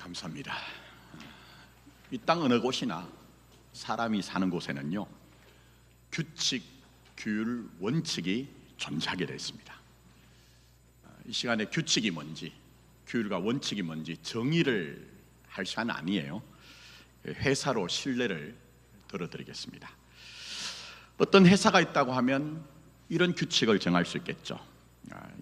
감사합니다. 이 땅 어느 곳이나 사람이 사는 곳에는요, 규칙, 규율, 원칙이 존재하게 되어 있습니다. 이 시간에 규칙이 뭔지, 규율과 원칙이 뭔지 정의를 할 시간은 아니에요. 회사로 실례를 들어드리겠습니다. 어떤 회사가 있다고 하면 이런 규칙을 정할 수 있겠죠.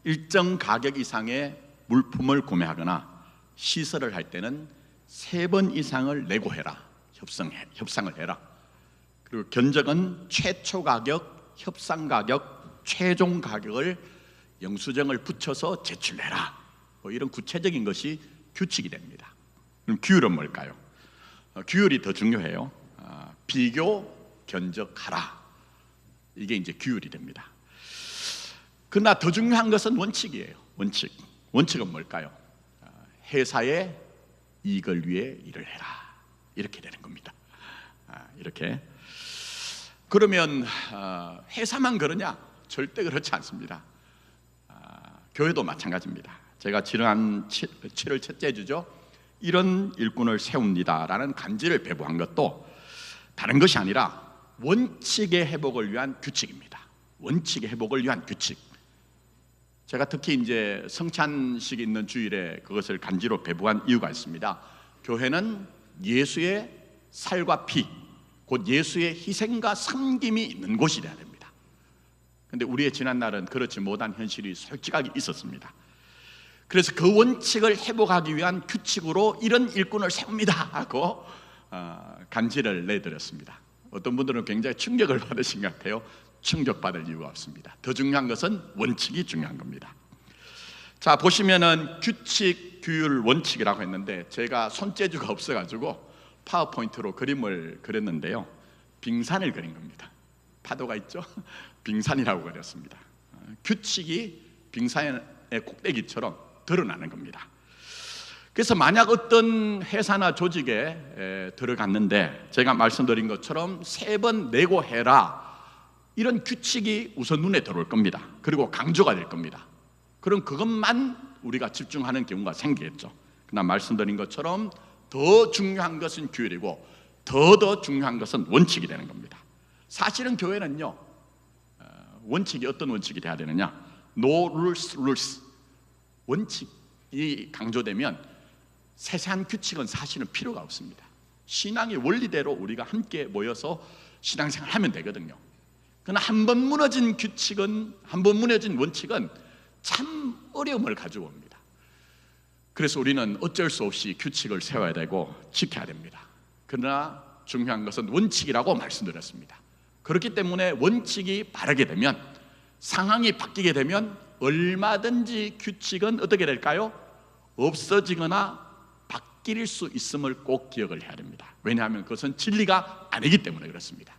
일정 가격 이상의 물품을 구매하거나 시설을 할 때는 3번 이상을 내고 해라. 협상을 해라. 그리고 견적은 최초 가격, 협상 가격, 최종 가격을 영수증을 붙여서 제출해라. 이런 구체적인 것이 규칙이 됩니다. 그럼 규율은 뭘까요? 규율이 더 중요해요. 비교, 견적하라. 이게 이제 규율이 됩니다. 그러나 더 중요한 것은 원칙이에요. 원칙은 뭘까요? 회사의 이익을 위해 일을 해라. 이렇게 되는 겁니다. 이렇게. 그러면 회사만 그러냐? 절대 그렇지 않습니다. 교회도 마찬가지입니다. 제가 지난 7월 첫째 주죠, 이런 일꾼을 세웁니다 라는 간지를 배부한 것도 다른 것이 아니라 원칙의 회복을 위한 규칙입니다. 원칙의 회복을 위한 규칙. 제가 특히 이제 성찬식이 있는 주일에 그것을 간지로 배부한 이유가 있습니다. 교회는 예수의 살과 피, 곧 예수의 희생과 섬김이 있는 곳이 되어야 됩니다. 그런데 우리의 지난날은 그렇지 못한 현실이 솔직하게 있었습니다. 그래서 그 원칙을 회복하기 위한 규칙으로 이런 일꾼을 세웁니다 하고 간지를 내드렸습니다. 어떤 분들은 굉장히 충격을 받으신 것 같아요. 충격받을 이유가 없습니다. 더 중요한 것은 원칙이 중요한 겁니다. 자, 보시면은 규칙, 규율, 원칙이라고 했는데 제가 손재주가 없어가지고 파워포인트로 그림을 그렸는데요, 빙산을 그린 겁니다. 파도가 있죠? 빙산이라고 그렸습니다. 규칙이 빙산의 꼭대기처럼 드러나는 겁니다. 그래서 만약 어떤 회사나 조직에 들어갔는데 제가 말씀드린 것처럼 3번 내고 해라, 이런 규칙이 우선 눈에 들어올 겁니다. 그리고 강조가 될 겁니다. 그럼 그것만 우리가 집중하는 경우가 생기겠죠. 그러나 말씀드린 것처럼 더 중요한 것은 규율이고 더 중요한 것은 원칙이 되는 겁니다. 사실은 교회는요, 원칙이 어떤 원칙이 돼야 되느냐? No rules. 원칙이 강조되면 세세한 규칙은 사실은 필요가 없습니다. 신앙의 원리대로 우리가 함께 모여서 신앙생활을 하면 되거든요. 그러나 한 번 무너진 규칙은, 한 번 무너진 원칙은 참 어려움을 가지고 옵니다. 그래서 우리는 어쩔 수 없이 규칙을 세워야 되고 지켜야 됩니다. 그러나 중요한 것은 원칙이라고 말씀드렸습니다. 그렇기 때문에 원칙이 바르게 되면, 상황이 바뀌게 되면 얼마든지 규칙은 어떻게 될까요? 없어지거나 바뀔 수 있음을 꼭 기억을 해야 됩니다. 왜냐하면 그것은 진리가 아니기 때문에 그렇습니다.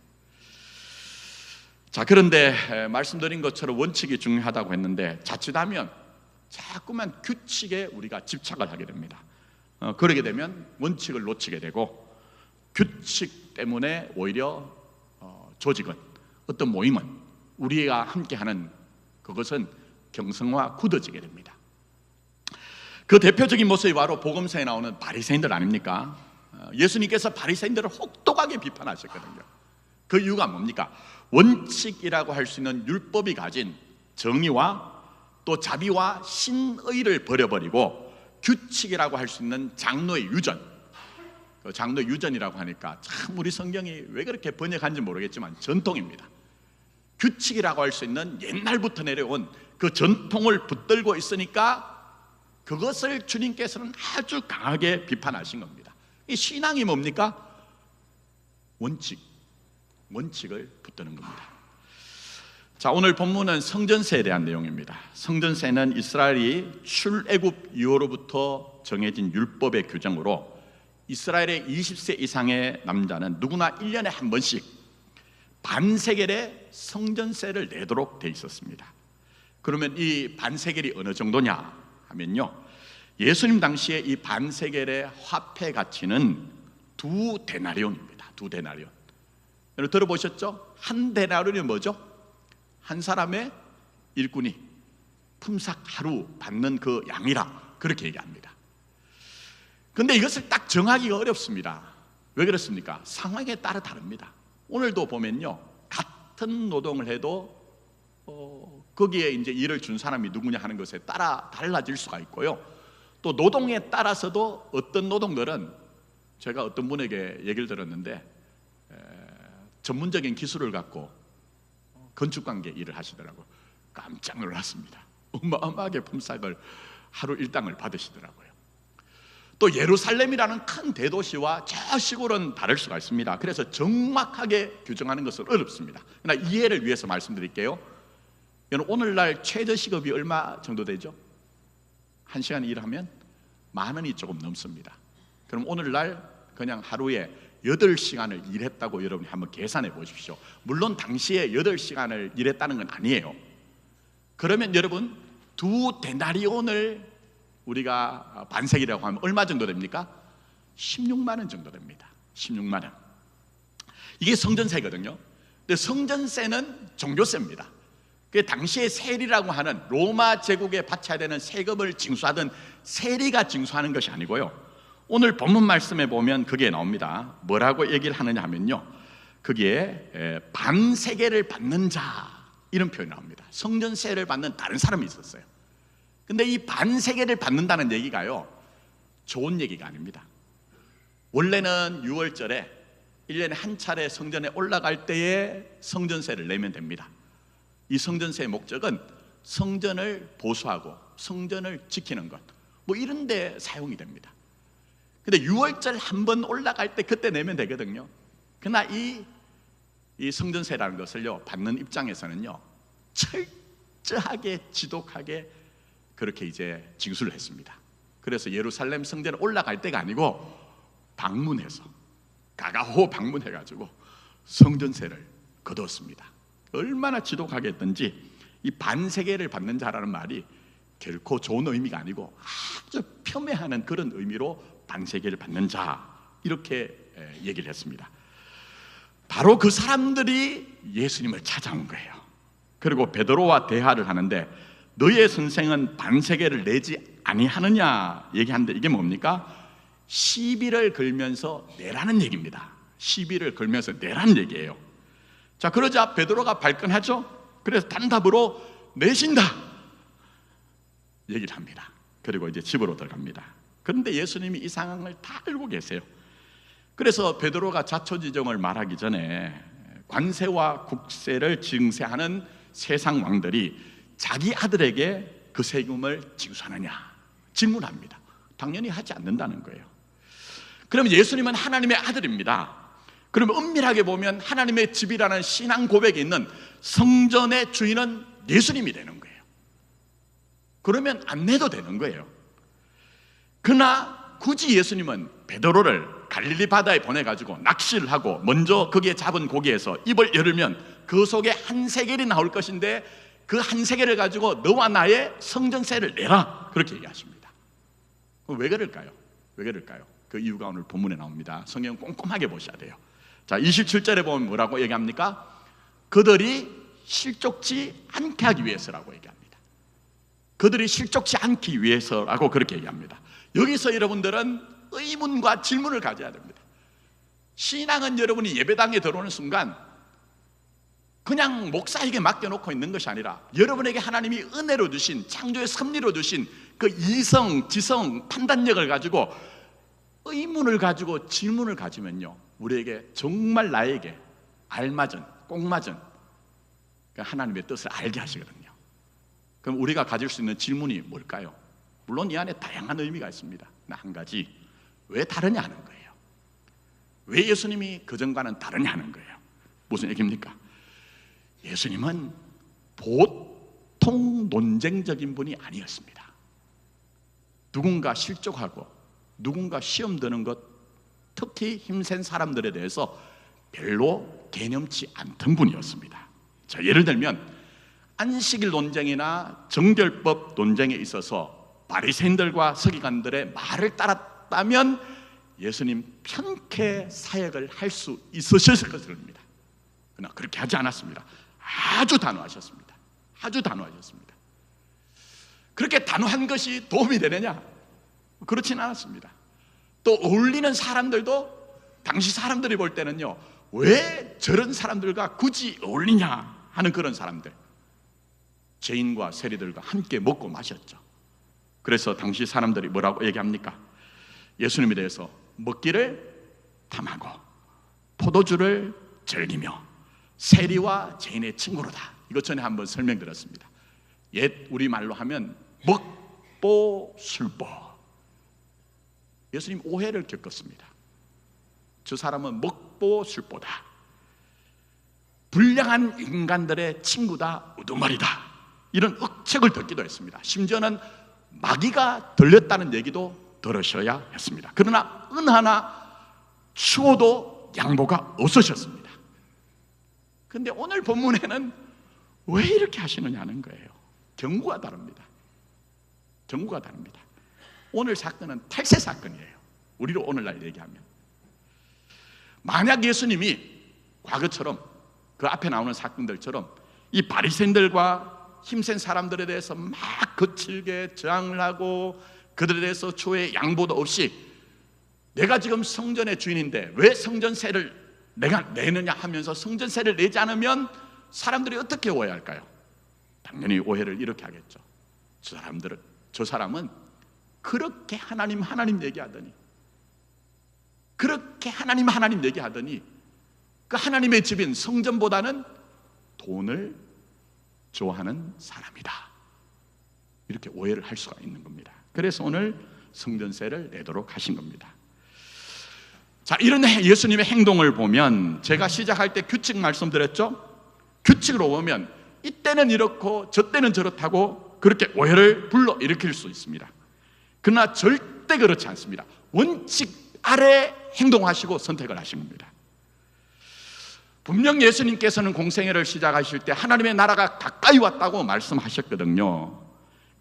자, 그런데 말씀드린 것처럼 원칙이 중요하다고 했는데 자칫하면 자꾸만 규칙에 우리가 집착을 하게 됩니다. 그러게 되면 원칙을 놓치게 되고, 규칙 때문에 오히려 조직은, 어떤 모임은, 우리가 함께하는 그것은 경성화 굳어지게 됩니다. 그 대표적인 모습이 바로 복음서에 나오는 바리새인들 아닙니까? 예수님께서 바리새인들을 혹독하게 비판하셨거든요. 그 이유가 뭡니까? 원칙이라고 할 수 있는 율법이 가진 정의와 또 자비와 신의를 버려버리고 규칙이라고 할 수 있는 장로의 유전, 그 장로의 유전이라고 하니까 참 우리 성경이 왜 그렇게 번역한지 모르겠지만 전통입니다. 규칙이라고 할 수 있는 옛날부터 내려온 그 전통을 붙들고 있으니까 그것을 주님께서는 아주 강하게 비판하신 겁니다. 이 신앙이 뭡니까? 원칙을 붙드는 겁니다. 자, 오늘 본문은 성전세에 대한 내용입니다. 성전세는 이스라엘이 출애굽 이후로부터 정해진 율법의 규정으로 이스라엘의 20세 이상의 남자는 누구나 1년에 한 번씩 반세겔의 성전세를 내도록 돼 있었습니다. 그러면 이 반세겔이 어느 정도냐 하면요, 예수님 당시에 이 반세겔의 화폐 가치는 2데나리온입니다. 2데나리온. 여러분 들어보셨죠? 1데나리온이 뭐죠? 한 사람의 일꾼이 품삯 하루 받는 그 양이라 그렇게 얘기합니다. 근데 이것을 딱 정하기가 어렵습니다. 왜 그렇습니까? 상황에 따라 다릅니다. 오늘도 보면요, 같은 노동을 해도 거기에 이제 일을 준 사람이 누구냐 하는 것에 따라 달라질 수가 있고요. 또 노동에 따라서도 어떤 노동들은, 제가 어떤 분에게 얘기를 들었는데 전문적인 기술을 갖고 건축관계 일을 하시더라고요. 깜짝 놀랐습니다. 어마어마하게 품삯을 하루 일당을 받으시더라고요. 또 예루살렘이라는 큰 대도시와 저 시골은 다를 수가 있습니다. 그래서 정확하게 규정하는 것은 어렵습니다. 그러나 이해를 위해서 말씀드릴게요. 여러분, 오늘날 최저시급이 얼마 정도 되죠? 1시간 일하면 10,000원이 조금 넘습니다. 그럼 오늘날 그냥 하루에 8시간을 일했다고 여러분이 한번 계산해 보십시오. 물론 당시에 8시간을 일했다는 건 아니에요. 그러면 여러분, 2데나리온을 우리가 반세기라고 하면 얼마 정도 됩니까? 16만 원 정도 됩니다. 16만 원. 이게 성전세거든요. 근데 성전세는 종교세입니다. 그 당시에 세리라고 하는 로마 제국에 바쳐야 되는 세금을 징수하던 세리가 징수하는 것이 아니고요. 오늘 본문 말씀에 보면 그게 나옵니다. 뭐라고 얘기를 하느냐 하면요, 거기에 반세계를 받는 자, 이런 표현이 나옵니다. 성전세를 받는 다른 사람이 있었어요. 근데 이 반세계를 받는다는 얘기가요, 좋은 얘기가 아닙니다. 원래는 6월절에 1년에 한 차례 성전에 올라갈 때에 성전세를 내면 됩니다. 이 성전세의 목적은 성전을 보수하고 성전을 지키는 것, 뭐 이런 데 사용이 됩니다. 근데 6월절 한 번 올라갈 때 그때 내면 되거든요. 그러나 이 성전세라는 것을요, 받는 입장에서는요, 철저하게 지독하게 그렇게 이제 징수를 했습니다. 그래서 예루살렘 성전에 올라갈 때가 아니고 방문해서, 가가호 방문해가지고 성전세를 거두었습니다. 얼마나 지독하게 했던지 이 반세계를 받는 자라는 말이 결코 좋은 의미가 아니고 아주 폄훼하는 그런 의미로 반세계를 받는 자, 이렇게 얘기를 했습니다. 바로 그 사람들이 예수님을 찾아온 거예요. 그리고 베드로와 대화를 하는데, 너의 선생은 반세계를 내지 아니하느냐 얘기하는데, 이게 뭡니까? 시비를 걸면서 내라는 얘기입니다. 시비를 걸면서 내라는 얘기예요. 자, 그러자 베드로가 발끈하죠. 그래서 단답으로 내신다 얘기를 합니다. 그리고 이제 집으로 들어갑니다. 그런데 예수님이 이 상황을 다 알고 계세요. 그래서 베드로가 자초지종을 말하기 전에 관세와 국세를 증세하는 세상 왕들이 자기 아들에게 그 세금을 징수하느냐 질문합니다. 당연히 하지 않는다는 거예요. 그러면 예수님은 하나님의 아들입니다. 그러면 엄밀하게 보면 하나님의 집이라는 신앙 고백에 있는 성전의 주인은 예수님이 되는 거예요. 그러면 안 내도 되는 거예요. 그러나 굳이 예수님은 베드로를 갈릴리 바다에 보내가지고 낚시를 하고 먼저 거기에 잡은 고기에서 입을 열으면 그 속에 한 세겔이 나올 것인데, 그 한 세겔을 가지고 너와 나의 성전세를 내라, 그렇게 얘기하십니다. 왜 그럴까요? 왜 그럴까요? 그 이유가 오늘 본문에 나옵니다. 성경 꼼꼼하게 보셔야 돼요. 자, 27절에 보면 뭐라고 얘기합니까? 그들이 실족지 않게 하기 위해서라고 얘기합니다. 그들이 실족지 않기 위해서라고 그렇게 얘기합니다. 여기서 여러분들은 의문과 질문을 가져야 됩니다. 신앙은 여러분이 예배당에 들어오는 순간 그냥 목사에게 맡겨놓고 있는 것이 아니라, 여러분에게 하나님이 은혜로 주신, 창조의 섭리로 주신 그 이성, 지성, 판단력을 가지고 의문을 가지고 질문을 가지면요, 우리에게 정말 나에게 알맞은, 꼭맞은 하나님의 뜻을 알게 하시거든요. 그럼 우리가 가질 수 있는 질문이 뭘까요? 물론 이 안에 다양한 의미가 있습니다. 한 가지, 왜 다르냐 하는 거예요. 왜 예수님이 그전과는 다르냐 하는 거예요. 무슨 얘기입니까? 예수님은 보통 논쟁적인 분이 아니었습니다. 누군가 실족하고 누군가 시험 드는 것, 특히 힘센 사람들에 대해서 별로 개념치 않던 분이었습니다. 자, 예를 들면 안식일 논쟁이나 정결법 논쟁에 있어서 바리새인들과 서기관들의 말을 따랐다면 예수님 편케 사역을 할 수 있으셨을 것입니다. 그러나 그렇게 하지 않았습니다. 아주 단호하셨습니다. 아주 단호하셨습니다. 그렇게 단호한 것이 도움이 되느냐? 그렇지는 않았습니다. 또 어울리는 사람들도 당시 사람들이 볼 때는요, 왜 저런 사람들과 굳이 어울리냐 하는 그런 사람들, 죄인과 세리들과 함께 먹고 마셨죠. 그래서 당시 사람들이 뭐라고 얘기합니까? 예수님에 대해서 먹기를 탐하고 포도주를 즐기며 세리와 죄인의 친구로다. 이것 전에 한번 설명드렸습니다. 옛 우리말로 하면 먹보 술보. 예수님 오해를 겪었습니다. 저 사람은 먹보 술보다, 불량한 인간들의 친구다, 우두머리다, 이런 억측을 듣기도 했습니다. 심지어는 마귀가 들렸다는 얘기도 들으셔야 했습니다. 그러나 은 하나 추워도 양보가 없으셨습니다. 그런데 오늘 본문에는 왜 이렇게 하시느냐는 거예요. 경우가 다릅니다. 경우가 다릅니다. 오늘 사건은 탈세 사건이에요. 우리로 오늘날 얘기하면, 만약 예수님이 과거처럼 그 앞에 나오는 사건들처럼 이 바리새인들과 힘센 사람들에 대해서 막 거칠게 저항을 하고 그들에 대해서 초의 양보도 없이 내가 지금 성전의 주인인데 왜 성전세를 내가 내느냐 하면서 성전세를 내지 않으면 사람들이 어떻게 오해할까요? 당연히 오해를 이렇게 하겠죠. 저 사람은 그렇게 하나님 얘기하더니, 그렇게 하나님 얘기하더니 그 하나님의 집인 성전보다는 돈을 좋아하는 사람이다, 이렇게 오해를 할 수가 있는 겁니다. 그래서 오늘 성전세를 내도록 하신 겁니다. 자, 이런 예수님의 행동을 보면, 제가 시작할 때 규칙 말씀드렸죠? 규칙으로 보면 이때는 이렇고 저때는 저렇다고 그렇게 오해를 불러일으킬 수 있습니다. 그러나 절대 그렇지 않습니다. 원칙 아래 행동하시고 선택을 하신 겁니다. 분명 예수님께서는 공생애를 시작하실 때 하나님의 나라가 가까이 왔다고 말씀하셨거든요.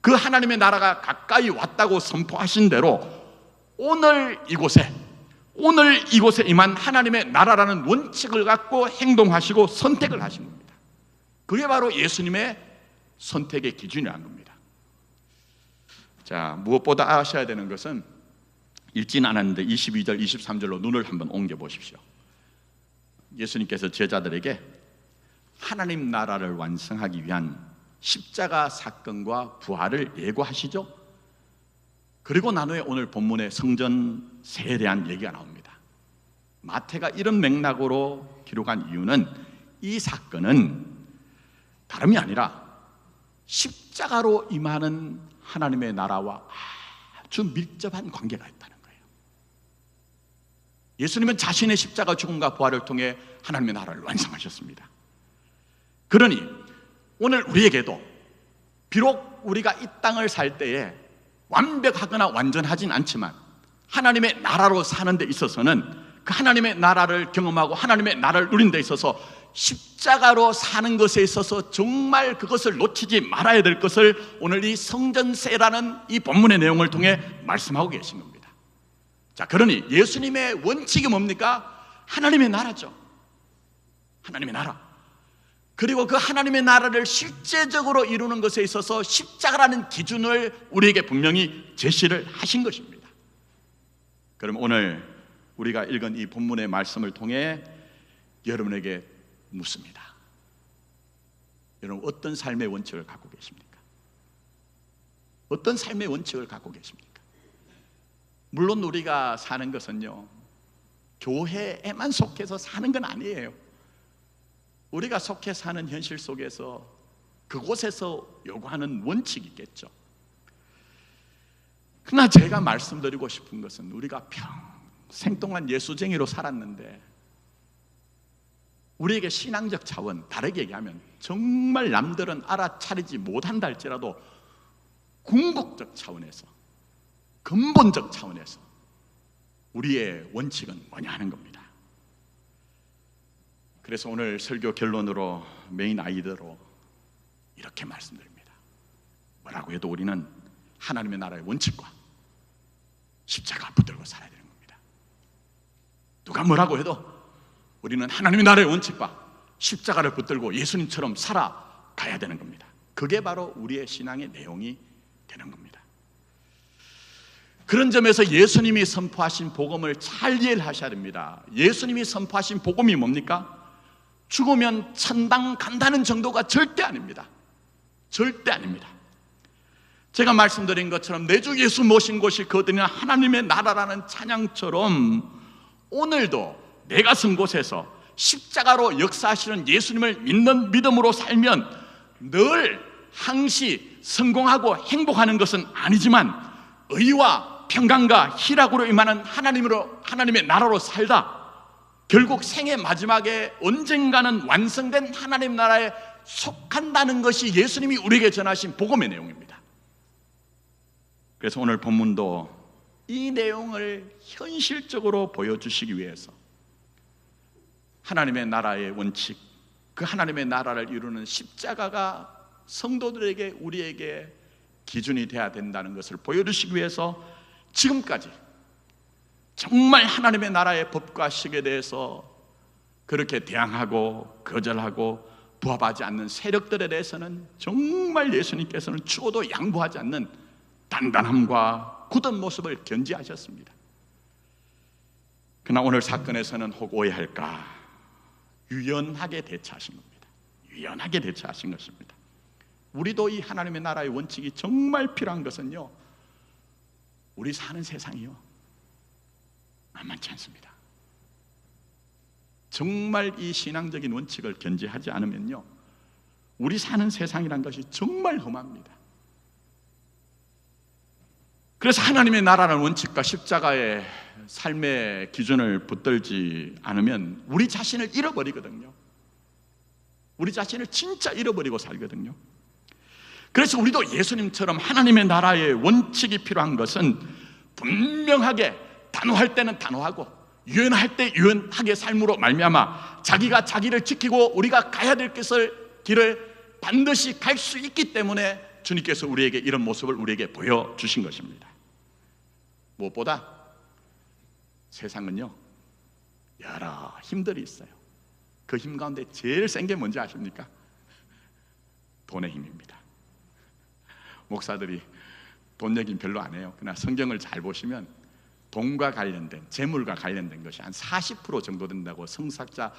그 하나님의 나라가 가까이 왔다고 선포하신 대로 오늘 이곳에 임한 하나님의 나라라는 원칙을 갖고 행동하시고 선택을 하신 겁니다. 그게 바로 예수님의 선택의 기준이라는 겁니다. 자, 무엇보다 아셔야 되는 것은, 읽지는 않았는데 22절, 23절로 눈을 한번 옮겨 보십시오. 예수님께서 제자들에게 하나님 나라를 완성하기 위한 십자가 사건과 부활을 예고하시죠. 그리고 나누에 오늘 본문의 성전세에 대한 얘기가 나옵니다. 마태가 이런 맥락으로 기록한 이유는 이 사건은 다름이 아니라 십자가로 임하는 하나님의 나라와 아주 밀접한 관계가 있다는 거예요. 예수님은 자신의 십자가 죽음과 부활을 통해 하나님의 나라를 완성하셨습니다. 그러니 오늘 우리에게도 비록 우리가 이 땅을 살 때에 완벽하거나 완전하진 않지만 하나님의 나라로 사는 데 있어서는 그 하나님의 나라를 경험하고 하나님의 나라를 누린 데 있어서 십자가로 사는 것에 있어서 정말 그것을 놓치지 말아야 될 것을 오늘 이 성전세라는 이 본문의 내용을 통해 말씀하고 계신 겁니다. 자, 그러니 예수님의 원칙이 뭡니까? 하나님의 나라죠. 하나님의 나라. 그리고 그 하나님의 나라를 실제적으로 이루는 것에 있어서 십자가라는 기준을 우리에게 분명히 제시를 하신 것입니다. 그럼 오늘 우리가 읽은 이 본문의 말씀을 통해 여러분에게 묻습니다. 여러분, 어떤 삶의 원칙을 갖고 계십니까? 어떤 삶의 원칙을 갖고 계십니까? 물론 우리가 사는 것은요, 교회에만 속해서 사는 건 아니에요. 우리가 속해 사는 현실 속에서 그곳에서 요구하는 원칙이 있겠죠. 그러나 제가 말씀드리고 싶은 것은, 우리가 평생 동안 예수쟁이로 살았는데 우리에게 신앙적 차원, 다르게 얘기하면 정말 남들은 알아차리지 못한다 할지라도 궁극적 차원에서, 근본적 차원에서 우리의 원칙은 뭐냐 하는 겁니다. 그래서 오늘 설교 결론으로, 메인 아이디어로 이렇게 말씀드립니다. 뭐라고 해도 우리는 하나님의 나라의 원칙과 십자가 붙들고 살아야 되는 겁니다. 누가 뭐라고 해도 우리는 하나님의 나라의 원칙과 십자가를 붙들고 예수님처럼 살아가야 되는 겁니다. 그게 바로 우리의 신앙의 내용이 되는 겁니다. 그런 점에서 예수님이 선포하신 복음을 잘 이해를 하셔야 됩니다. 예수님이 선포하신 복음이 뭡니까? 죽으면 천당 간다는 정도가 절대 아닙니다. 절대 아닙니다. 제가 말씀드린 것처럼 내 주 예수 모신 곳이 거드리는 하나님의 나라라는 찬양처럼 오늘도 내가 선 곳에서 십자가로 역사하시는 예수님을 믿는 믿음으로 살면 늘 항시 성공하고 행복하는 것은 아니지만 의와 평강과 희락으로 임하는 하나님의 나라로 살다 결국 생의 마지막에 언젠가는 완성된 하나님 나라에 속한다는 것이 예수님이 우리에게 전하신 복음의 내용입니다. 그래서 오늘 본문도 이 내용을 현실적으로 보여주시기 위해서 하나님의 나라의 원칙, 그 하나님의 나라를 이루는 십자가가 성도들에게 우리에게 기준이 되어야 된다는 것을 보여주시기 위해서 지금까지 정말 하나님의 나라의 법과 식에 대해서 그렇게 대항하고 거절하고 부합하지 않는 세력들에 대해서는 정말 예수님께서는 죽어도 양보하지 않는 단단함과 굳은 모습을 견지하셨습니다. 그러나 오늘 사건에서는 혹 오해할까 유연하게 대처하신 겁니다. 유연하게 대처하신 것입니다. 우리도 이 하나님의 나라의 원칙이 정말 필요한 것은요, 우리 사는 세상이요 만만치 않습니다. 정말 이 신앙적인 원칙을 견지하지 않으면요 우리 사는 세상이란 것이 정말 험합니다. 그래서 하나님의 나라라는 원칙과 십자가의 삶의 기준을 붙들지 않으면 우리 자신을 잃어버리거든요. 우리 자신을 진짜 잃어버리고 살거든요. 그래서 우리도 예수님처럼 하나님의 나라의 원칙이 필요한 것은 분명하게 단호할 때는 단호하고 유연할 때 유연하게 삶으로 말미암아 자기가 자기를 지키고 우리가 가야 될 길을 반드시 갈 수 있기 때문에 주님께서 우리에게 이런 모습을 우리에게 보여주신 것입니다. 무엇보다 세상은요 여러 힘들이 있어요. 그 힘 가운데 제일 센 게 뭔지 아십니까? 돈의 힘입니다. 목사들이 돈 얘기는 별로 안 해요. 그러나 성경을 잘 보시면 돈과 관련된, 재물과 관련된 것이 한 40% 정도 된다고 성사자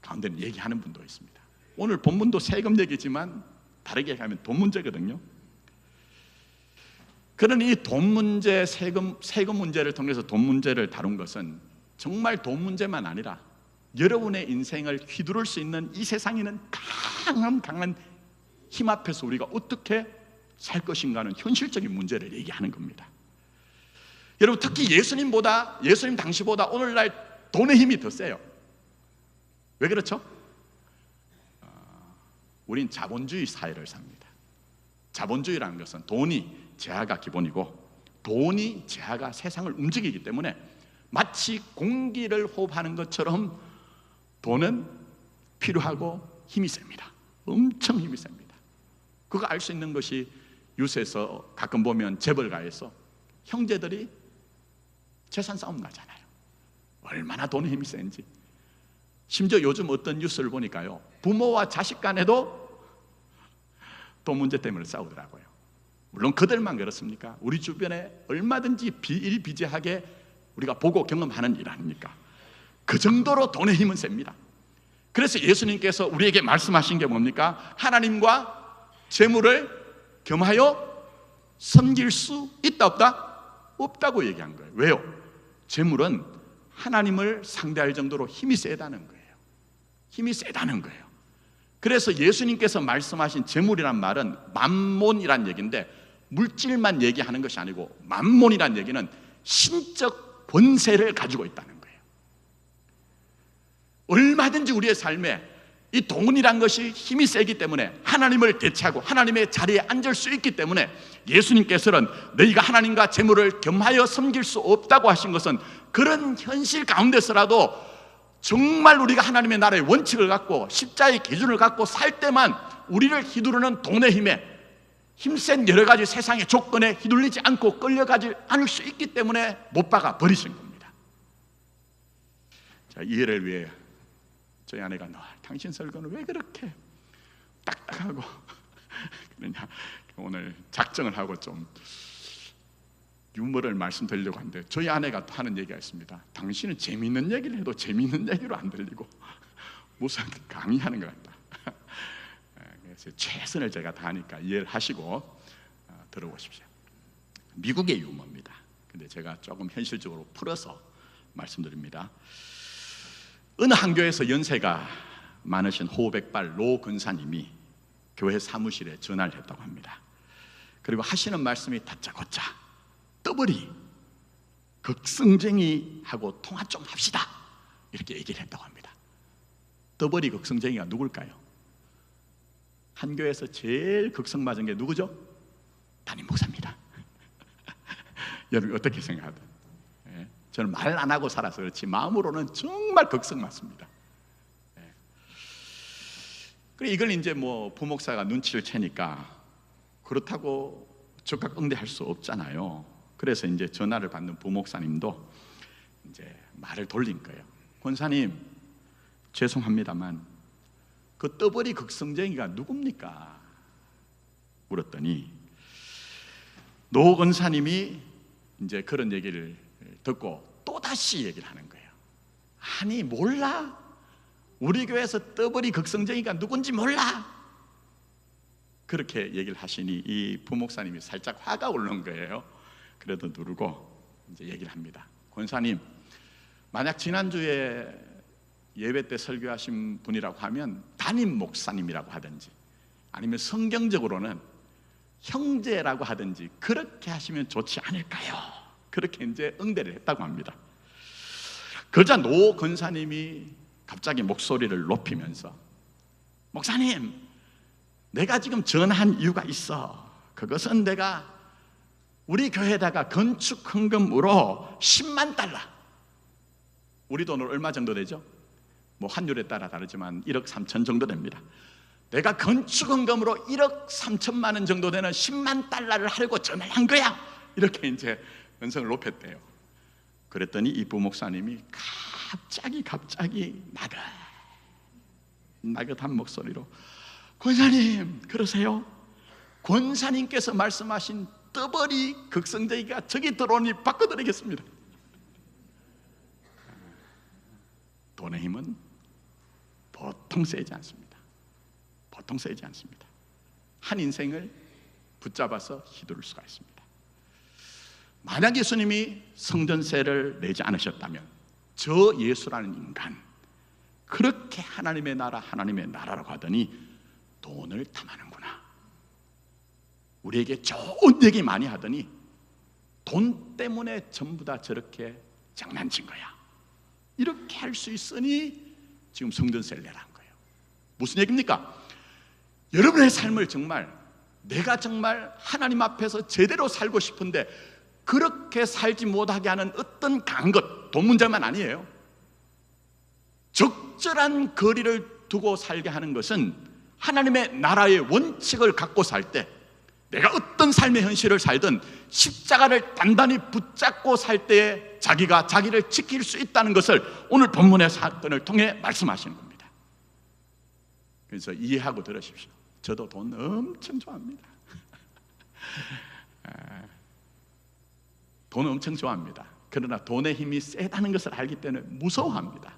가운데는 얘기하는 분도 있습니다. 오늘 본문도 세금 얘기지만 다르게 얘기하면 돈 문제거든요. 그러니 이 돈 문제, 세금 문제를 통해서 돈 문제를 다룬 것은 정말 돈 문제만 아니라 여러분의 인생을 휘두를 수 있는 이 세상에는 강한 힘 앞에서 우리가 어떻게 살 것인가 하는 현실적인 문제를 얘기하는 겁니다. 여러분, 특히 예수님 당시보다 오늘날 돈의 힘이 더 세요. 왜 그렇죠? 우린 자본주의 사회를 삽니다. 자본주의라는 것은 돈이 재화가 기본이고 돈이 재화가 세상을 움직이기 때문에 마치 공기를 호흡하는 것처럼 돈은 필요하고 힘이 셉니다. 엄청 힘이 셉니다. 그거 알 수 있는 것이 뉴스에서 가끔 보면 재벌가에서 형제들이 재산 싸움 나잖아요. 얼마나 돈의 힘이 센지. 심지어 요즘 어떤 뉴스를 보니까요, 부모와 자식 간에도 돈 문제 때문에 싸우더라고요. 물론 그들만 그렇습니까? 우리 주변에 얼마든지 비일비재하게 우리가 보고 경험하는 일 아닙니까? 그 정도로 돈의 힘은 셉니다. 그래서 예수님께서 우리에게 말씀하신 게 뭡니까? 하나님과 재물을 겸하여 섬길 수 있다 없다? 없다고 얘기한 거예요. 왜요? 재물은 하나님을 상대할 정도로 힘이 세다는 거예요. 힘이 세다는 거예요. 그래서 예수님께서 말씀하신 재물이란 말은 만몬이란 얘기인데 물질만 얘기하는 것이 아니고 만몬이란 얘기는 신적 권세를 가지고 있다는 거예요. 얼마든지 우리의 삶에 이 돈이란 것이 힘이 세기 때문에 하나님을 대체하고 하나님의 자리에 앉을 수 있기 때문에 예수님께서는 너희가 하나님과 재물을 겸하여 섬길 수 없다고 하신 것은 그런 현실 가운데서라도 정말 우리가 하나님의 나라의 원칙을 갖고 십자의 기준을 갖고 살 때만 우리를 휘두르는 돈의 힘에 힘센 여러 가지 세상의 조건에 휘둘리지 않고 끌려가지 않을 수 있기 때문에 못 박아 버리신 겁니다. 자, 이해를 위해 저희 아내가 너 당신 설교는 왜 그렇게 딱딱하고 그러냐, 오늘 작정을 하고 좀 유머를 말씀드리려고 하는데 저희 아내가 또 하는 얘기가 있습니다. 당신은 재미있는 얘기를 해도 재미있는 얘기로 안 들리고 무슨 강의하는 것 같다. 그래서 최선을 제가 다하니까 이해를 하시고 들어보십시오. 미국의 유머입니다. 근데 제가 조금 현실적으로 풀어서 말씀드립니다. 어느 한 교회에서 연세가 많으신 호백발 로 근사님이 교회 사무실에 전화를 했다고 합니다. 그리고 하시는 말씀이 다짜고짜 떠버리 극성쟁이하고 통화 좀 합시다 이렇게 얘기를 했다고 합니다. 떠버리 극성쟁이가 누굴까요? 한 교회에서 제일 극성 맞은 게 누구죠? 담임 목사입니다. 여러분 어떻게 생각하든 저는 말 안 하고 살아서 그렇지 마음으로는 정말 극성 맞습니다. 그래 이걸 이제 뭐 부목사가 눈치를 채니까 그렇다고 즉각 응대할 수 없잖아요. 그래서 이제 전화를 받는 부목사님도 이제 말을 돌린 거예요. 권사님 죄송합니다만 그 떠버리 극성쟁이가 누굽니까? 물었더니 노 권사님이 이제 그런 얘기를 듣고 또다시 얘기를 하는 거예요. 아니 몰라? 우리 교회에서 떠버리 극성쟁이가 누군지 몰라? 그렇게 얘기를 하시니 이 부목사님이 살짝 화가 오르는 거예요. 그래도 누르고 이제 얘기를 합니다. 권사님, 만약 지난주에 예배 때 설교하신 분이라고 하면 담임 목사님이라고 하든지 아니면 성경적으로는 형제라고 하든지 그렇게 하시면 좋지 않을까요? 그렇게 이제 응대를 했다고 합니다. 그러자 노 권사님이 갑자기 목소리를 높이면서 목사님, 내가 지금 전화한 이유가 있어. 그것은 내가 우리 교회에다가 건축 헌금으로 10만 달러, 우리 돈으로 얼마 정도 되죠? 뭐 환율에 따라 다르지만 1억 3천 정도 됩니다. 내가 건축 헌금으로 1억 3천만 원 정도 되는 10만 달러를 하려고 전화를 한 거야. 이렇게 이제 음성을 높였대요. 그랬더니 이 부목사님이 갑자기 나긋한 목소리로 권사님 그러세요? 권사님께서 말씀하신 떠버리 극성쟁이가 저기 들어오니 바꿔드리겠습니다. 돈의 힘은 보통 세지 않습니다. 보통 세지 않습니다. 한 인생을 붙잡아서 휘두를 수가 있습니다. 만약 예수님이 성전세를 내지 않으셨다면 저 예수라는 인간 그렇게 하나님의 나라라고 하더니 돈을 탐하는구나, 우리에게 좋은 얘기 많이 하더니 돈 때문에 전부 다 저렇게 장난친 거야, 이렇게 할 수 있으니 지금 성전세를 내라는 거예요. 무슨 얘기입니까? 여러분의 삶을 정말 내가 정말 하나님 앞에서 제대로 살고 싶은데 그렇게 살지 못하게 하는 어떤 강한 것, 돈 문제만 아니에요. 적절한 거리를 두고 살게 하는 것은 하나님의 나라의 원칙을 갖고 살 때 내가 어떤 삶의 현실을 살든 십자가를 단단히 붙잡고 살 때에 자기가 자기를 지킬 수 있다는 것을 오늘 본문의 사건을 통해 말씀하시는 겁니다. 그래서 이해하고 들으십시오. 저도 돈 엄청 좋아합니다. 돈 엄청 좋아합니다. 그러나 돈의 힘이 세다는 것을 알기 때문에 무서워합니다.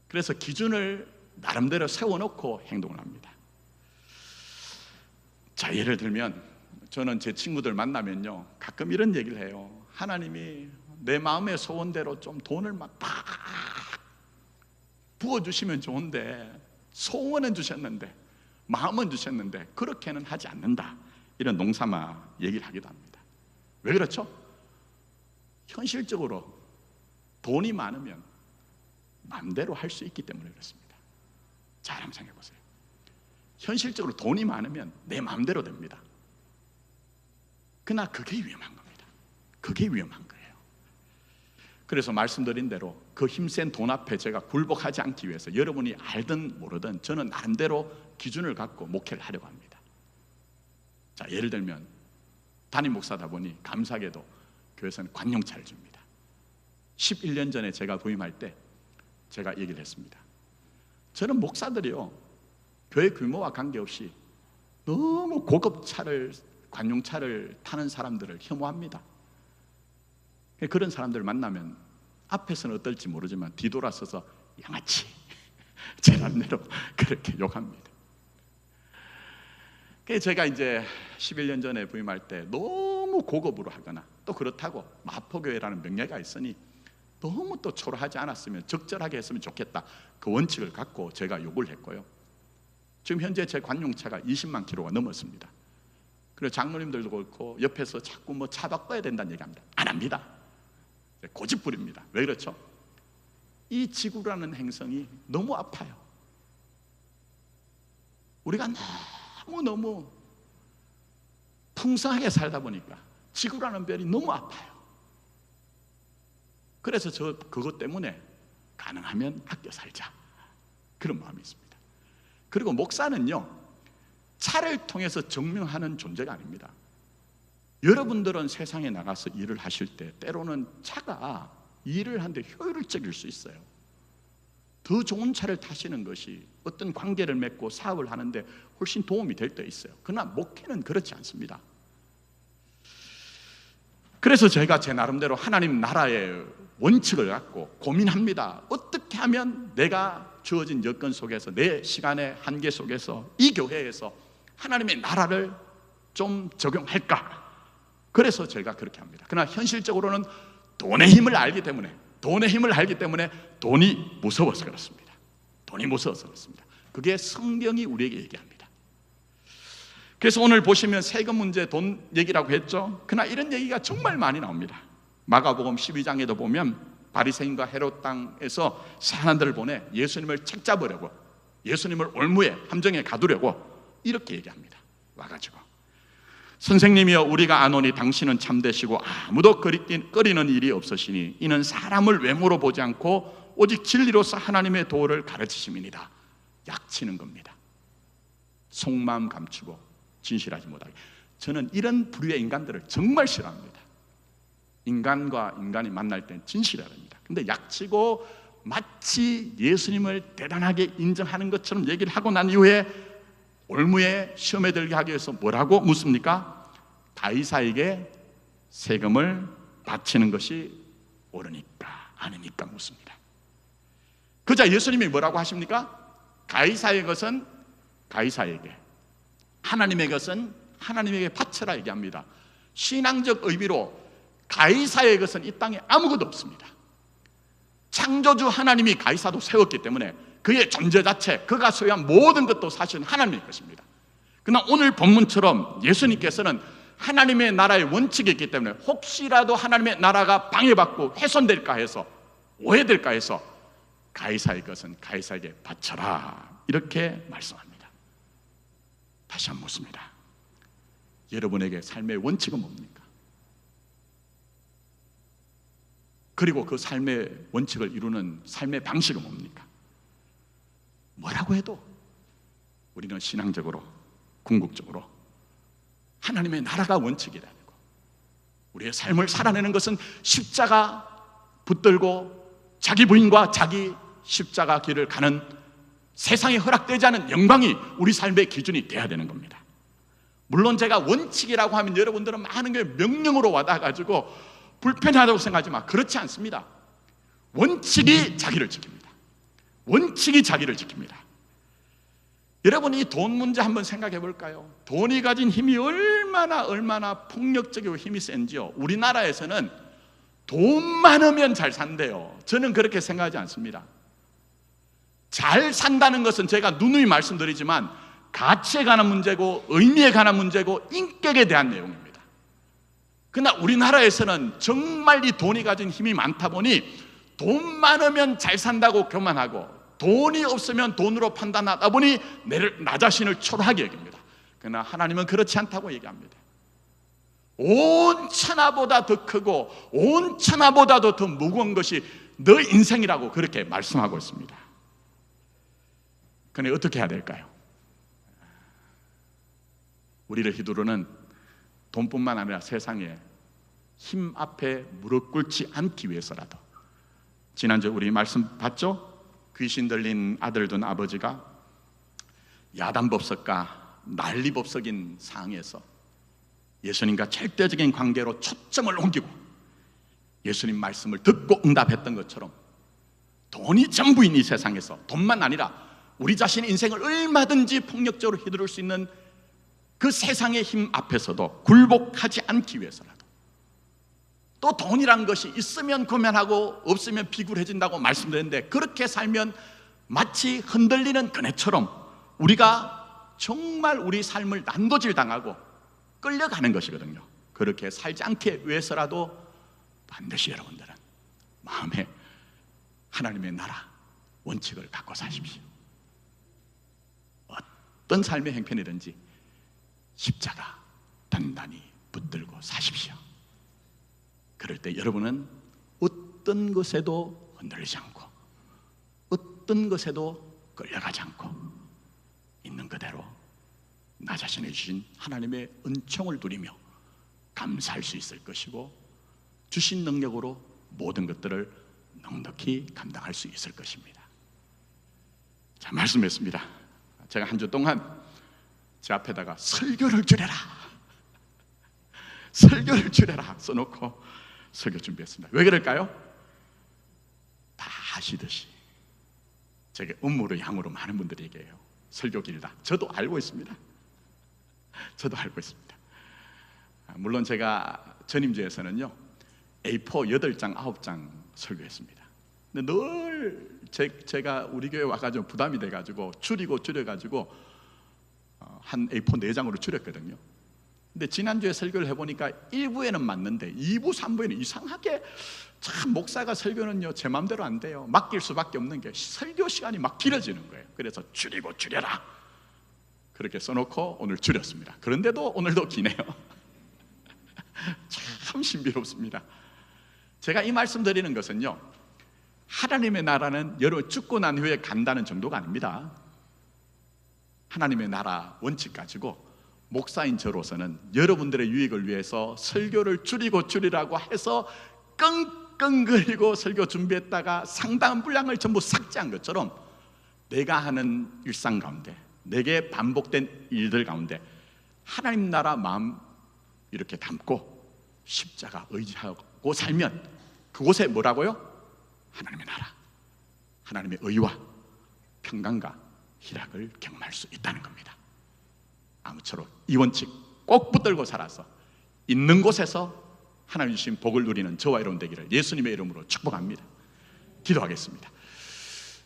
그래서 기준을 나름대로 세워놓고 행동을 합니다. 자, 예를 들면 저는 제 친구들 만나면요 가끔 이런 얘기를 해요. 하나님이 내 마음의 소원대로 좀 돈을 막 부어주시면 좋은데 소원은 주셨는데 마음은 주셨는데 그렇게는 하지 않는다, 이런 농사마 얘기를 하기도 합니다. 왜 그렇죠? 현실적으로 돈이 많으면 마음대로 할 수 있기 때문에 그렇습니다. 잘 한번 생각해 보세요. 현실적으로 돈이 많으면 내 마음대로 됩니다. 그러나 그게 위험한 겁니다. 그게 위험한 거예요. 그래서 말씀드린 대로 그 힘센 돈 앞에 제가 굴복하지 않기 위해서 여러분이 알든 모르든 저는 나름대로 기준을 갖고 목회를 하려고 합니다. 자, 예를 들면 담임 목사다 보니 감사하게도 교회에서는 관용차를 줍니다. 11년 전에 제가 부임할 때 제가 얘기를 했습니다. 저는 목사들이요 교회 규모와 관계없이 너무 고급 차를 관용차를 타는 사람들을 혐오합니다. 그런 사람들을 만나면 앞에서는 어떨지 모르지만 뒤돌아서서 양아치, 제란내로 그렇게 욕합니다. 그래서 제가 이제 11년 전에 부임할 때 너무 고급으로 하거나 또 그렇다고 마포교회라는 명예가 있으니 너무 또 초라하지 않았으면 적절하게 했으면 좋겠다, 그 원칙을 갖고 제가 요구를 했고요. 지금 현재 제 관용차가 20만 킬로가 넘었습니다. 그래서 장로님들도 그렇고 옆에서 자꾸 뭐 차 바꿔야 된다는 얘기합니다. 안 합니다. 고집부립니다. 왜 그렇죠? 이 지구라는 행성이 너무 아파요. 우리가 너무 풍성하게 살다 보니까 지구라는 별이 너무 아파요. 그래서 저 그것 때문에 가능하면 아껴 살자, 그런 마음이 있습니다. 그리고 목사는요, 차를 통해서 증명하는 존재가 아닙니다. 여러분들은 세상에 나가서 일을 하실 때 때로는 차가 일을 하는데 효율적일 수 있어요. 더 좋은 차를 타시는 것이 어떤 관계를 맺고 사업을 하는데 훨씬 도움이 될 때 있어요. 그러나 목회는 그렇지 않습니다. 그래서 제가 제 나름대로 하나님 나라의 원칙을 갖고 고민합니다. 어떻게 하면 내가 주어진 여건 속에서, 내 시간의 한계 속에서 이 교회에서 하나님의 나라를 좀 적용할까? 그래서 제가 그렇게 합니다. 그러나 현실적으로는 돈의 힘을 알기 때문에 돈이 무서워서 그렇습니다. 돈이 무서워서 그렇습니다. 그게 성경이 우리에게 얘기합니다. 그래서 오늘 보시면 세금 문제, 돈 얘기라고 했죠. 그러나 이런 얘기가 정말 많이 나옵니다. 마가복음 12장에도 보면 바리새인과 헤롯 땅에서 사람들을 보내 예수님을 책잡으려고, 예수님을 올무에 함정에 가두려고 이렇게 얘기합니다. 와가지고 선생님이여, 우리가 아노니 당신은 참되시고 아무도 꺼리는 일이 없으시니 이는 사람을 외모로 보지 않고 오직 진리로서 하나님의 도를 가르치심이니라. 약치는 겁니다. 속마음 감추고 진실하지 못하게. 저는 이런 부류의 인간들을 정말 싫어합니다. 인간과 인간이 만날 때는 진실해야 됩니다. 근데 약치고 마치 예수님을 대단하게 인정하는 것처럼 얘기를 하고 난 이후에 올무에 시험에 들게 하기 위해서 뭐라고 묻습니까? 가이사에게 세금을 바치는 것이 옳으니까 아니니까 묻습니다. 그자 예수님이 뭐라고 하십니까? 가이사의 것은 가이사에게, 하나님의 것은 하나님에게 바쳐라 얘기합니다. 신앙적 의미로 가이사의 것은 이 땅에 아무것도 없습니다. 창조주 하나님이 가이사도 세웠기 때문에 그의 존재 자체, 그가 소유한 모든 것도 사실은 하나님의 것입니다. 그러나 오늘 본문처럼 예수님께서는 하나님의 나라의 원칙이 있기 때문에 혹시라도 하나님의 나라가 방해받고 훼손될까 해서, 오해될까 해서 가이사의 것은 가이사에게 바쳐라 이렇게 말씀합니다. 다시 한번 묻습니다. 여러분에게 삶의 원칙은 뭡니까? 그리고 그 삶의 원칙을 이루는 삶의 방식은 뭡니까? 뭐라고 해도 우리는 신앙적으로, 궁극적으로 하나님의 나라가 원칙이라는 거, 우리의 삶을 살아내는 것은 십자가 붙들고 자기 부인과 자기 십자가 길을 가는, 세상에 허락되지 않은 영광이 우리 삶의 기준이 돼야 되는 겁니다. 물론 제가 원칙이라고 하면 여러분들은 많은 게 명령으로 와닿아가지고 불편하다고 생각하지만 그렇지 않습니다. 원칙이 자기를 지킵니다. 원칙이 자기를 지킵니다. 여러분, 이 돈 문제 한번 생각해 볼까요? 돈이 가진 힘이 얼마나 폭력적이고 힘이 센지요. 우리나라에서는 돈 많으면 잘 산대요. 저는 그렇게 생각하지 않습니다. 잘 산다는 것은 제가 누누이 말씀드리지만 가치에 관한 문제고 의미에 관한 문제고 인격에 대한 내용입니다. 그러나 우리나라에서는 정말 이 돈이 가진 힘이 많다 보니 돈 많으면 잘 산다고 교만하고 돈이 없으면 돈으로 판단하다 보니 나 자신을 초라하게 여깁니다. 그러나 하나님은 그렇지 않다고 얘기합니다. 온 천하보다 더 크고 온 천하보다도 더 무거운 것이 너 인생이라고 그렇게 말씀하고 있습니다. 그런데 어떻게 해야 될까요? 우리를 휘두르는 돈뿐만 아니라 세상에 힘 앞에 무릎 꿇지 않기 위해서라도, 지난주에 우리 말씀 봤죠? 귀신 들린 아들 둔 아버지가 야단법석과 난리법석인 상황에서 예수님과 절대적인 관계로 초점을 옮기고 예수님 말씀을 듣고 응답했던 것처럼 돈이 전부인 이 세상에서 돈만 아니라 우리 자신의 인생을 얼마든지 폭력적으로 휘두를 수 있는 그 세상의 힘 앞에서도 굴복하지 않기 위해서라도, 또 돈이란 것이 있으면 고면하고 없으면 비굴해진다고 말씀드렸는데, 그렇게 살면 마치 흔들리는 그네처럼 우리가 정말 우리 삶을 난도질 당하고 끌려가는 것이거든요. 그렇게 살지 않기 위해서라도 반드시 여러분들은 마음에 하나님의 나라 원칙을 갖고 사십시오. 어떤 삶의 형편이든지 십자가 단단히 붙들고 사십시오. 그럴 때 여러분은 어떤 것에도 흔들리지 않고 어떤 것에도 끌려가지 않고 있는 그대로 나 자신에 주신 하나님의 은총을 누리며 감사할 수 있을 것이고, 주신 능력으로 모든 것들을 넉넉히 감당할 수 있을 것입니다. 자, 말씀했습니다. 제가 한 주 동안 제 앞에다가 설교를 줄여라, 설교를 줄여라 써놓고 설교 준비했습니다. 왜 그럴까요? 다 아시듯이 제게 음모로 양으로 많은 분들이 얘기해요. 설교 길다. 저도 알고 있습니다. 저도 알고 있습니다. 물론 제가 전임주에서는요 A4 8장 9장 설교했습니다. 근데 늘 제가 우리 교회 와가지고 부담이 돼가지고 줄여가지고 한 A4 4장으로 줄였거든요. 근데 지난주에 설교를 해보니까 1부에는 맞는데 2부 3부에는 이상하게 참 목사가 설교는요 제 마음대로 안 돼요. 맡길 수밖에 없는 게 설교 시간이 막 길어지는 거예요. 그래서 줄이고 줄여라 그렇게 써놓고 오늘 줄였습니다. 그런데도 오늘도 기네요. 참 신비롭습니다. 제가 이 말씀 드리는 것은요, 하나님의 나라는 여러분 죽고 난 후에 간다는 정도가 아닙니다. 하나님의 나라 원칙 가지고 목사인 저로서는 여러분들의 유익을 위해서 설교를 줄이라고 해서 끙끙거리고 설교 준비했다가 상당한 분량을 전부 삭제한 것처럼 내가 하는 일상 가운데, 내게 반복된 일들 가운데 하나님 나라 마음 이렇게 담고 십자가 의지하고 살면 그곳에 뭐라고요? 하나님의 나라, 하나님의 의와 평강과 희락을 경험할 수 있다는 겁니다. 아무쪼록 이 원칙 꼭 붙들고 살아서 있는 곳에서 하나님 주신 복을 누리는 저와 여러분 되기를 예수님의 이름으로 축복합니다. 기도하겠습니다.